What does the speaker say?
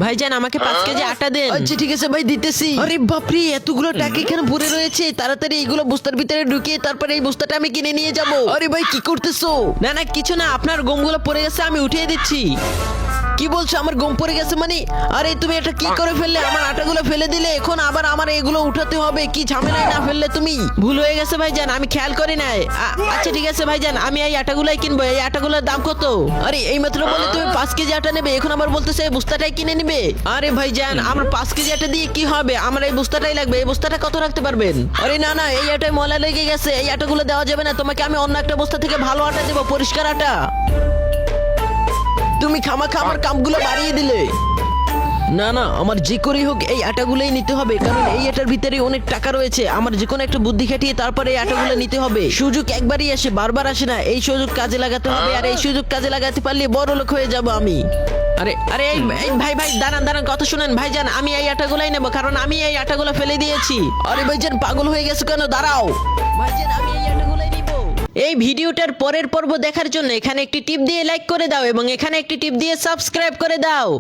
ভাইজান আমাকে 5 কেজি আটা দেন। আচ্ছা ঠিক আছে ভাই দিতেছি। আরে বাপরে এতগুলো টাকা এখানে ভরে রয়েছে, তাড়াতাড়ি এইগুলো বস্তার ভিতরে ঢুকিয়ে তারপরে এই বস্তাটা আমি কিনে নিয়ে যাব। আরে ভাই কি করতেছো? না না কিছু না, আপনার গমগুলো পড়ে গেছে, আমি উঠিয়ে দিচ্ছি। কি বলছো আমার গম পড়ে গেছে মানে? আরে তুমি এটা কি করে ফেললে? আমার আটাগুলো ফেলে দিলে, এখন আবার আমার এগুলো উঠাতে হবে, কি ঝামেলায় না ফেললে তুমি? ভুল হয়ে গেছে ভাইজান, আমি খেয়াল করি নাই। আচ্ছা ঠিক আছে ভাইজান, আমি এই আটাগুলাই কিনবো। এই আটাগুলোর দাম কত? আরে এই মাত্র বলে তুমি 5 কেজি আটা নেবে, এখন আবার বলতেছে এই বস্তাটাই কিনে নিবে। আরে ভাইজান আমার 5 কেজি আটা দিয়ে কি হবে? আমার এই বস্তাটাই লাগবে। এই বস্তাটা কত রাখতে পারবেন? আরে না না, এই আটায় ময়লা লেগে গেছে, এই আটাগুলো দেওয়া যাবে না তোমাকে। আমি অন্য একটা বস্তা থেকে ভালো আটা দেবো, পরিষ্কার আটা। তুমি খামাখা আমার কামগুলো বাড়িয়ে দিলে। না না, আমার যে করেই হোক এই আটাগুলোই নিতে হবে, কারণ এই আটার ভিতরে অনেক টাকা রয়েছে। আমার যে কোনো একটা বুদ্ধি খাটিয়ে তারপরে এই আটাগুলো নিতে হবে। সুযোগ একবারই আসে, বারবার আসে না। এই সুযোগ কাজে লাগাতে হবে, আর এই সুযোগ কাজে লাগাতে পারলে বড় লোক হয়ে যাব আমি। আরে আরে এই ভাই ভাই দাঁড়ান দাঁড়ান, কথা শুনেন ভাইজান। আমি এই আটাগুলাই নেবো, কারণ আমি এই আটাগুলো ফেলে দিয়েছি। আরে ভাইজান পাগল হয়ে গেছো কেন? দাঁড়াও ভাইজান, আমি এই আটাগুলাই নিব। এই ভিডিওটার পরের পর্ব দেখার জন্য এখানে একটি টিপ দিয়ে লাইক করে দাও এবং এখানে একটি টিপ দিয়ে সাবস্ক্রাইব করে দাও।